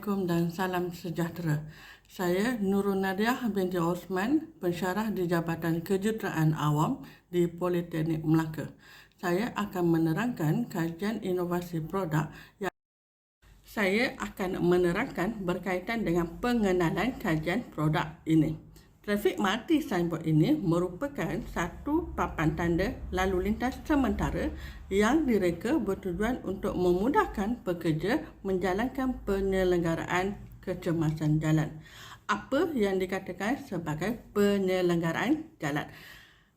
Assalamualaikum dan salam sejahtera. Saya Nurul Nadiah binti Osman, pensyarah di Jabatan Kejuruteraan Awam di Politeknik Melaka. Saya akan menerangkan kajian inovasi produk yang saya akan menerangkan berkaitan dengan pengenalan kajian produk ini. Trafik mati signboard ini merupakan satu papan tanda lalu lintas sementara yang direka bertujuan untuk memudahkan pekerja menjalankan penyelenggaraan kecemasan jalan. Apa yang dikatakan sebagai penyelenggaraan jalan?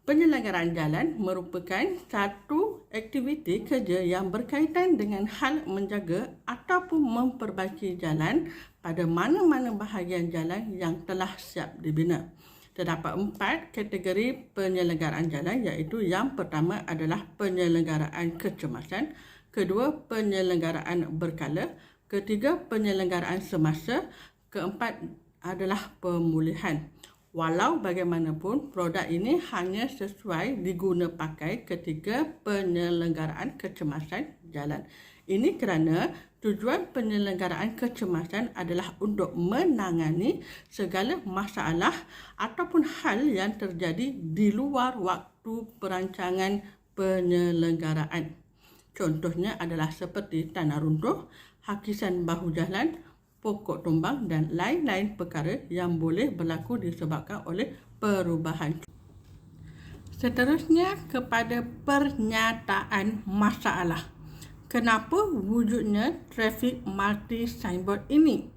Penyelenggaraan jalan merupakan satu aktiviti kerja yang berkaitan dengan hal menjaga ataupun memperbaiki jalan pada mana-mana bahagian jalan yang telah siap dibina. Terdapat 4 kategori penyelenggaraan jalan, iaitu yang pertama adalah penyelenggaraan kecemasan, kedua penyelenggaraan berkala, ketiga penyelenggaraan semasa, keempat adalah pemulihan. Walau bagaimanapun, produk ini hanya sesuai diguna pakai ketika penyelenggaraan kecemasan jalan. Ini kerana tujuan penyelenggaraan kecemasan adalah untuk menangani segala masalah ataupun hal yang terjadi di luar waktu perancangan penyelenggaraan. Contohnya adalah seperti tanah runtuh, hakisan bahu jalan, pokok tumbang dan lain-lain perkara yang boleh berlaku disebabkan oleh perubahan. Seterusnya kepada pernyataan masalah. Kenapa wujudnya trafik multi signboard ini?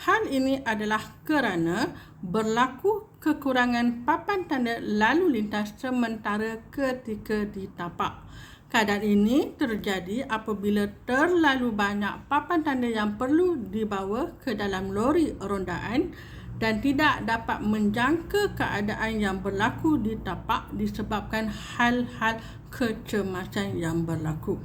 Hal ini adalah kerana berlaku kekurangan papan tanda lalu lintas sementara ketika ditapak. Keadaan ini terjadi apabila terlalu banyak papan tanda yang perlu dibawa ke dalam lori rondaan dan tidak dapat menjangka keadaan yang berlaku di tapak disebabkan hal-hal kecemasan yang berlaku.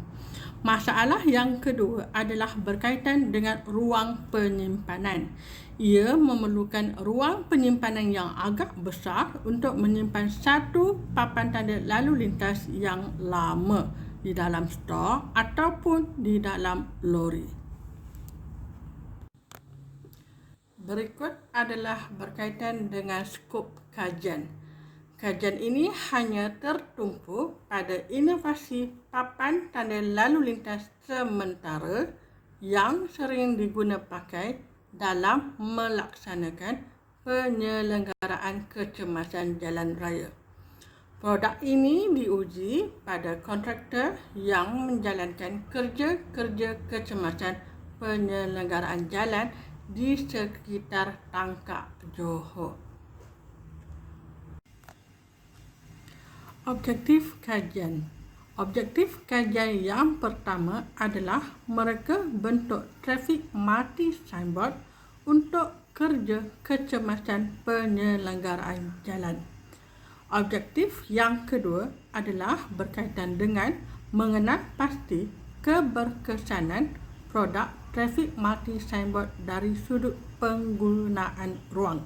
Masalah yang kedua adalah berkaitan dengan ruang penyimpanan. Ia memerlukan ruang penyimpanan yang agak besar untuk menyimpan satu papan tanda lalu lintas yang lama di dalam stor ataupun di dalam lori. Berikut adalah berkaitan dengan skop kajian. Kajian ini hanya tertumpu pada inovasi papan tanda lalu lintas sementara yang sering diguna pakai dalam melaksanakan penyelenggaraan kecemasan jalan raya. Produk ini diuji pada kontraktor yang menjalankan kerja-kerja kecemasan penyelenggaraan jalan di sekitar Tangkak, Johor. Objektif kajian. Objektif kajian yang pertama adalah mereka bentuk trafik multi signboard untuk kerja kecemasan penyelenggaraan jalan. Objektif yang kedua adalah berkaitan dengan mengenal pasti keberkesanan produk trafik multi signboard dari sudut penggunaan ruang.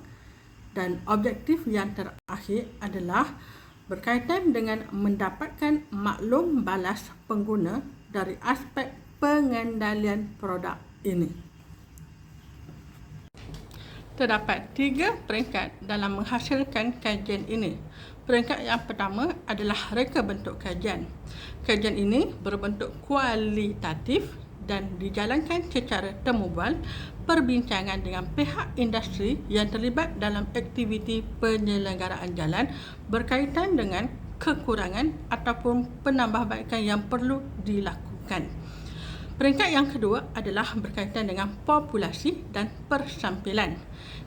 Dan objektif yang terakhir adalah berkaitan dengan mendapatkan maklum balas pengguna dari aspek pengendalian produk ini. Terdapat 3 peringkat dalam menghasilkan kajian ini. Peringkat yang pertama adalah reka bentuk kajian. Kajian ini berbentuk kualitatif dan dijalankan secara temubual perbincangan dengan pihak industri yang terlibat dalam aktiviti penyelenggaraan jalan berkaitan dengan kekurangan ataupun penambahbaikan yang perlu dilakukan. Peringkat yang kedua adalah berkaitan dengan populasi dan persampilan.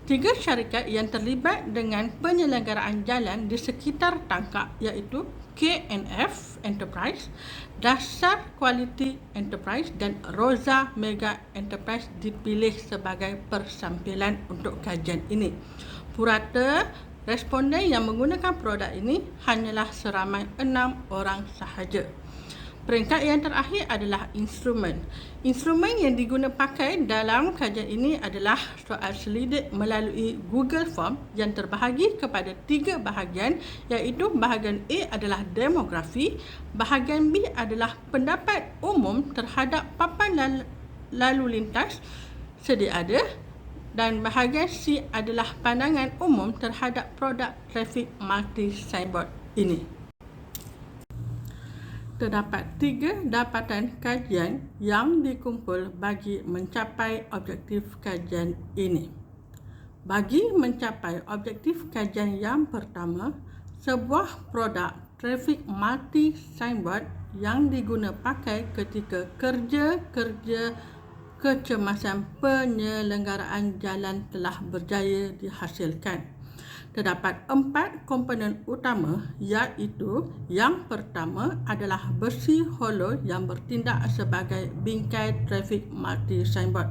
3 syarikat yang terlibat dengan penyelenggaraan jalan di sekitar Tangkak iaitu KNF Enterprise, Dasar Quality Enterprise dan Rosa Mega Enterprise dipilih sebagai persampilan untuk kajian ini. Purata responden yang menggunakan produk ini hanyalah seramai 6 orang sahaja. Peringkat yang terakhir adalah instrumen. Instrumen yang diguna pakai dalam kajian ini adalah soal selidik melalui Google Form yang terbahagi kepada 3 bahagian, iaitu bahagian A adalah demografi, bahagian B adalah pendapat umum terhadap papan lalu lintas sedia ada, dan bahagian C adalah pandangan umum terhadap produk trafik multi signboard ini. Terdapat 3 dapatan kajian yang dikumpul bagi mencapai objektif kajian ini. Bagi mencapai objektif kajian yang pertama, sebuah produk trafik multi signboard yang diguna pakai ketika kerja-kerja kecemasan penyelenggaraan jalan telah berjaya dihasilkan. Terdapat 4 komponen utama, iaitu yang pertama adalah besi holo yang bertindak sebagai bingkai trafik multi signboard.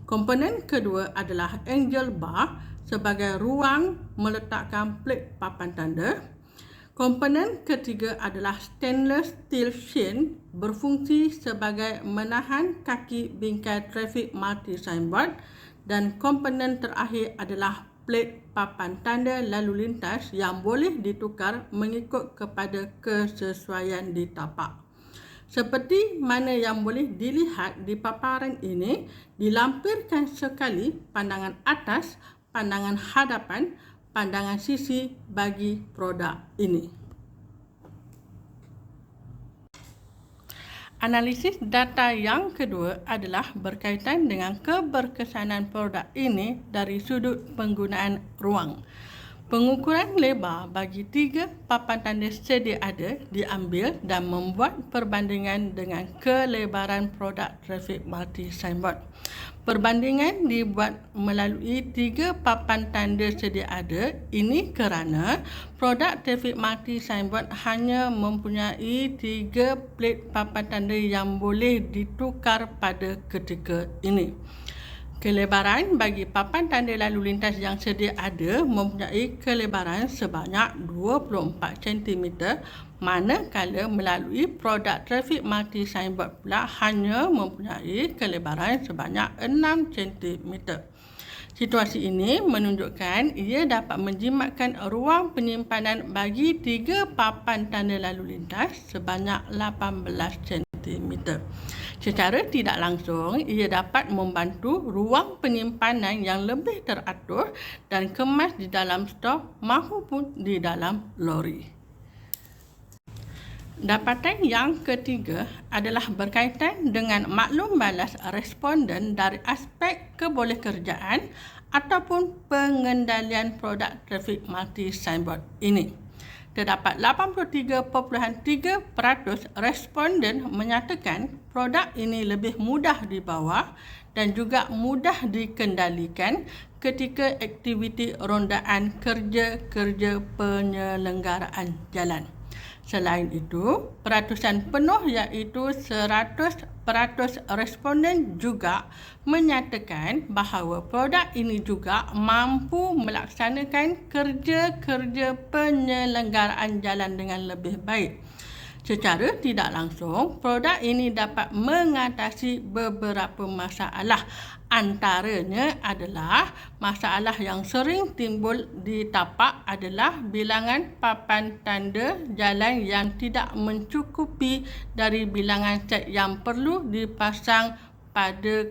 Komponen kedua adalah angle bar sebagai ruang meletakkan plate papan tanda. Komponen ketiga adalah stainless steel chain berfungsi sebagai menahan kaki bingkai trafik multi signboard, dan komponen terakhir adalah plate papan tanda lalu lintas yang boleh ditukar mengikut kepada kesesuaian di tapak. Seperti mana yang boleh dilihat di paparan ini, dilampirkan sekali pandangan atas, pandangan hadapan, pandangan sisi bagi produk ini. Analisis data yang kedua adalah berkaitan dengan keberkesanan produk ini dari sudut penggunaan ruang. Pengukuran lebar bagi 3 papan tanda sedia ada diambil dan membuat perbandingan dengan kelebaran produk trafik multi signboard. Perbandingan dibuat melalui 3 papan tanda sedia ada ini kerana produk trafik multi signboard hanya mempunyai 3 plate papan tanda yang boleh ditukar pada ketika ini. Kelebaran bagi papan tanda lalu lintas yang sedia ada mempunyai kelebaran sebanyak 24 cm, manakala melalui produk trafik multi signboard pula hanya mempunyai kelebaran sebanyak 6 cm. Situasi ini menunjukkan ia dapat menjimatkan ruang penyimpanan bagi 3 papan tanda lalu lintas sebanyak 18 cm. Secara tidak langsung, ia dapat membantu ruang penyimpanan yang lebih teratur dan kemas di dalam stor maupun di dalam lori. Dapatan yang ketiga adalah berkaitan dengan maklum balas responden dari aspek kebolehkerjaan ataupun pengendalian produk trafik multi signboard ini. Terdapat 83.3% responden menyatakan produk ini lebih mudah dibawa dan juga mudah dikendalikan ketika aktiviti rondaan kerja-kerja penyelenggaraan jalan. Selain itu, peratusan penuh iaitu 100% responden juga menyatakan bahawa produk ini juga mampu melaksanakan kerja-kerja penyelenggaraan jalan dengan lebih baik. Secara tidak langsung, produk ini dapat mengatasi beberapa masalah. Antaranya adalah masalah yang sering timbul di tapak adalah bilangan papan tanda jalan yang tidak mencukupi dari bilangan set yang perlu dipasang pada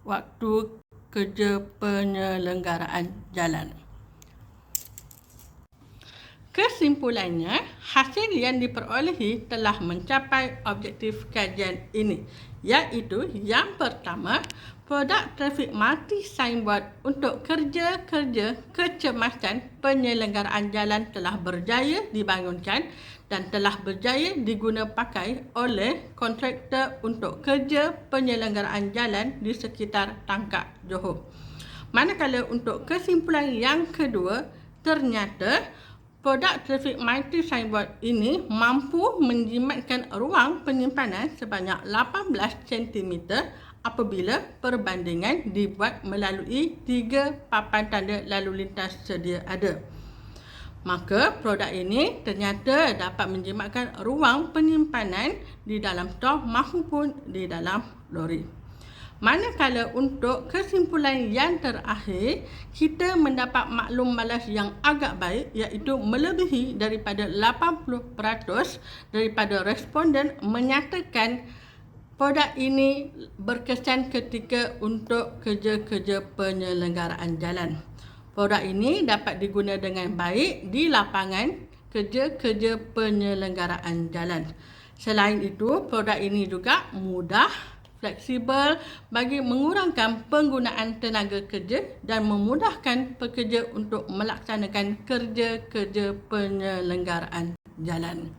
waktu kerja penyelenggaraan jalan. Kesimpulannya, hasil yang diperolehi telah mencapai objektif kajian ini, iaitu yang pertama, produk trafik multi signboard untuk kerja-kerja kecemasan penyelenggaraan jalan telah berjaya dibangunkan dan telah berjaya diguna pakai oleh kontraktor untuk kerja penyelenggaraan jalan di sekitar Tangkak Johor. Manakala untuk kesimpulan yang kedua, ternyata produk trafik multi signboard ini mampu menjimatkan ruang penyimpanan sebanyak 18 cm apabila perbandingan dibuat melalui 3 papan tanda lalu lintas sedia ada. Maka produk ini ternyata dapat menjimatkan ruang penyimpanan di dalam stor maupun di dalam lori. Manakala untuk kesimpulan yang terakhir, kita mendapat maklum balas yang agak baik iaitu melebihi daripada 80% daripada responden menyatakan Produk ini berkesan ketika untuk kerja-kerja penyelenggaraan jalan. Produk ini dapat digunakan dengan baik di lapangan kerja-kerja penyelenggaraan jalan. Selain itu, produk ini juga mudah, fleksibel bagi mengurangkan penggunaan tenaga kerja dan memudahkan pekerja untuk melaksanakan kerja-kerja penyelenggaraan jalan.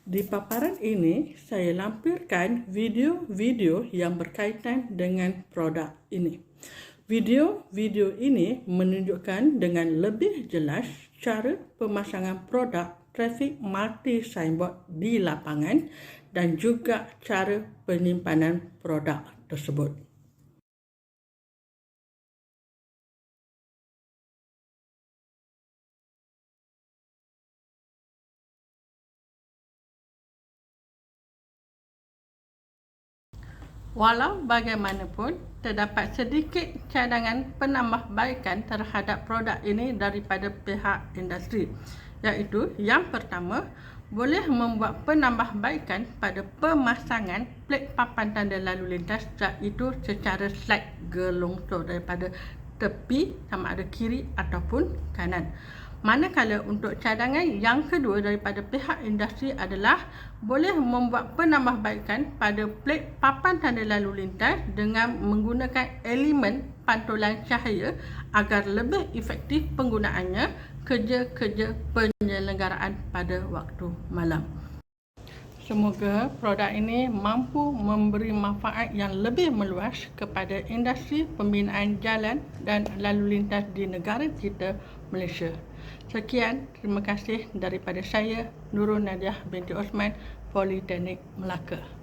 Di paparan ini, saya lampirkan video-video yang berkaitan dengan produk ini. Video-video ini menunjukkan dengan lebih jelas cara pemasangan produk trafik multi signboard di lapangan dan juga cara penyimpanan produk tersebut. Walau bagaimanapun, terdapat sedikit cadangan penambahbaikan terhadap produk ini daripada pihak industri, iaitu yang pertama, boleh membuat penambahbaikan pada pemasangan plate papan tanda lalu lintas, iaitu secara slide gelongsor daripada tepi sama ada kiri ataupun kanan. Manakala untuk cadangan yang kedua daripada pihak industri adalah boleh membuat penambahbaikan pada plate papan tanda lalu lintas dengan menggunakan elemen pantulan cahaya agar lebih efektif penggunaannya kerja-kerja penyelenggaraan pada waktu malam. Semoga produk ini mampu memberi manfaat yang lebih meluas kepada industri pembinaan jalan dan lalu lintas di negara kita, Malaysia. Sekian, terima kasih daripada saya, Nurul Nadiah binti Osman, Politeknik Melaka.